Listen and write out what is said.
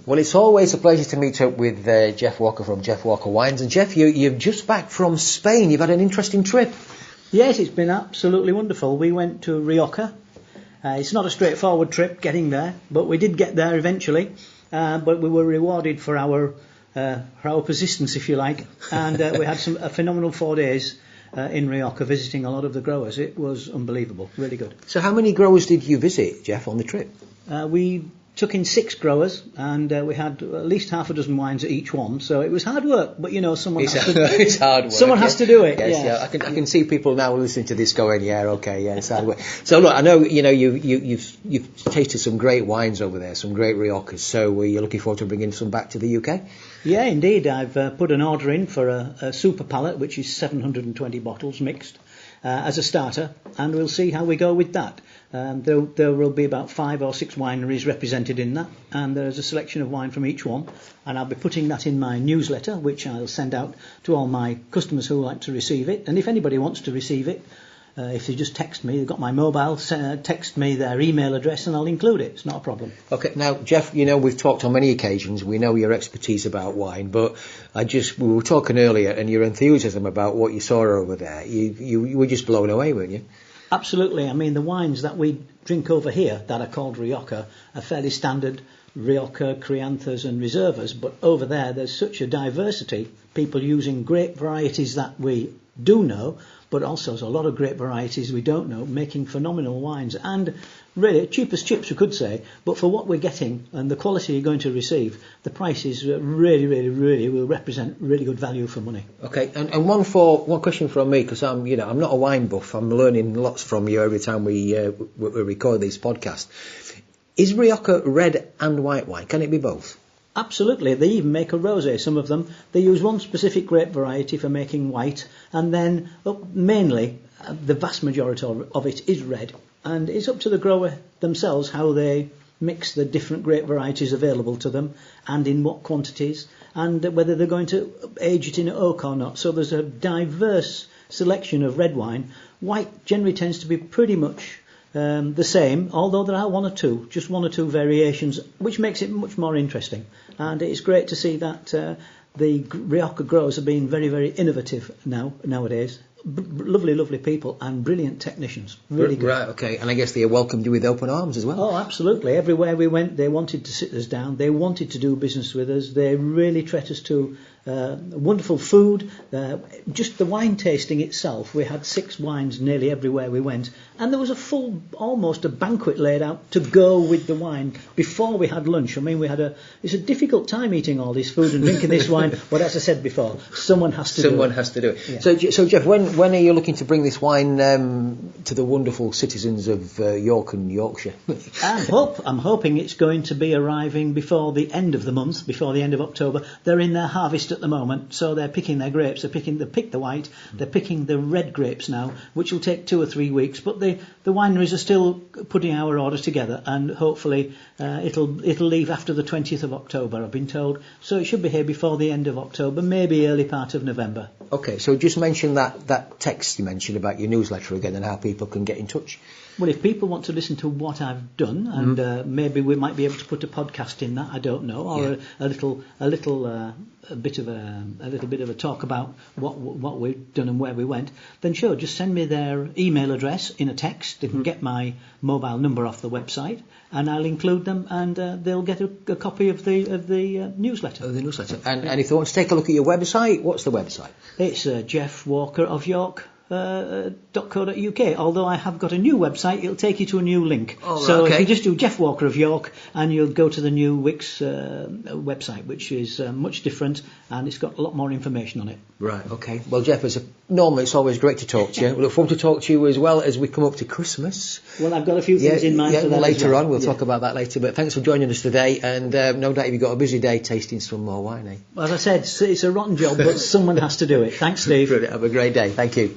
Well, it's always a pleasure to meet up with Geoff Walker from Geoff Walker Wines. And Geoff, you're just back from Spain. You've had an interesting trip. Yes, it's been absolutely wonderful. We went to Rioja. It's not a straightforward trip getting there, but we did get there eventually. But we were rewarded for our persistence, if you like. And we had a phenomenal 4 days in Rioja visiting a lot of the growers. It was unbelievable, really good. So how many growers did you visit, Geoff, on the trip? We took in 6 growers, and we had at least half a dozen wines at each one. So it was hard work, but someone has to. It's hard work. Someone has to do it. Yes, yeah. I can see people now listening to this going, it's hard work. So look, I know you've tasted some great wines over there, some great Riojas. So you're looking forward to bringing some back to the UK? Yeah, indeed. I've put an order in for a super pallet, which is 720 bottles mixed. As a starter, and we'll see how we go with that. There will be about 5 or 6 wineries represented in that, and there's a selection of wine from each one, and I'll be putting that in my newsletter, which I'll send out to all my customers who like to receive it. And if anybody wants to receive it, if they just text me, they've got my mobile, text me their email address and I'll include it. It's not a problem. Okay, now Geoff, we've talked on many occasions, we know your expertise about wine, but we were talking earlier, and your enthusiasm about what you saw over there, you were just blown away, weren't you? Absolutely. I mean, the wines that we drink over here that are called Rioja are fairly standard Rioja, Crianthas and Reservas, but over there's such a diversity, people using grape varieties that we do know, but also there's a lot of grape varieties we don't know, making phenomenal wines, and really cheap as chips, we could say, but for what we're getting and the quality you're going to receive, the prices really will represent really good value for money. Okay, and one question from me, because I'm not a wine buff, I'm learning lots from you every time we record these podcasts. Is Rioja red and white wine? Can it be both? Absolutely. They even make a rosé, some of them. They use one specific grape variety for making white, and then mainly the vast majority of it is red. And it's up to the grower themselves how they mix the different grape varieties available to them and in what quantities, and whether they're going to age it in oak or not. So there's a diverse selection of red wine. White generally tends to be pretty much the same, although there are one or two variations, which makes it much more interesting. And it's great to see that the Rioja growers are being very, very innovative nowadays. Lovely people and brilliant technicians. Really good. Right, okay. And I guess they welcomed you with open arms as well. Oh, absolutely. Everywhere we went, they wanted to sit us down. They wanted to do business with us. They really treat us to wonderful food. Just the wine tasting itself. We had 6 wines nearly everywhere we went. And there was almost a banquet laid out to go with the wine before we had lunch. I mean, it's a difficult time eating all this food and drinking this wine. But as I said before, someone has to do it. Yeah. So Geoff, when are you looking to bring this wine to the wonderful citizens of York and Yorkshire? I'm hoping it's going to be arriving before the end of the month, before the end of October. They're in their harvest at the moment, so they're picking their grapes. They pick the white, they're picking the red grapes now, which will take 2 or 3 weeks. But the wineries are still putting our orders together, and hopefully it'll leave after the 20th of October, I've been told. So it should be here before the end of October, maybe early part of November. Okay, so just mention that text you mentioned about your newsletter again and how people can get in touch. Well, if people want to listen to what I've done, and maybe we might be able to put a podcast in that, I don't know, or a little bit of a talk about what we've done and where we went, then sure, just send me their email address in a text. They can get my mobile number off the website, and I'll include them, and they'll get a copy of the newsletter. The newsletter. And if they want to take a look at your website, what's the website? It's Geoff Walker.Geoff. .co.uk. Although I have got a new website, it'll take you to a new link. If you just do Geoff Walker of York, and you'll go to the new Wix website, which is much different, and it's got a lot more information on it. Right, okay. Well, Geoff, normally it's always great to talk to you. We look forward to talk to you as well as we come up to Christmas. Well, I've got a few things in mind for that later on. We'll talk about that later. But thanks for joining us today, and no doubt you've got a busy day tasting some more wine, eh? Well, as I said, it's a rotten job, but someone has to do it. Thanks, Steve. Have a great day. Thank you.